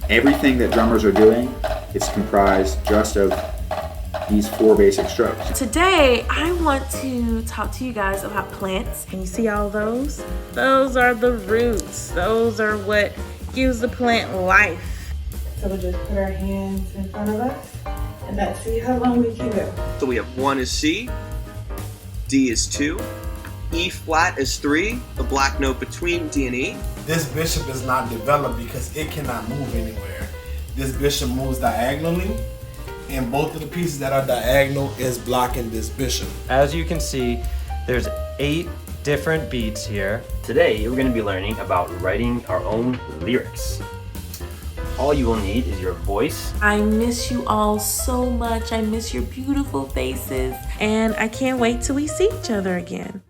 Everything that drummers are doing is comprised just of these 4 basic strokes. Today, I want to talk to you guys about plants. Can you see all those? Those are the roots. Those are what gives the plant life. So we'll just put our hands in front of us and let's see how long we can go. So we have 1 is C, D is 2, E flat is 3, the black note between D and E. This bishop is not developed because it cannot move anywhere. This bishop moves diagonally, and both of the pieces that are diagonal is blocking this bishop. As you can see, there's 8 different beats here. Today, we're going to be learning about writing our own lyrics. All you will need is your voice. I miss you all so much. I miss your beautiful faces. And I can't wait till we see each other again.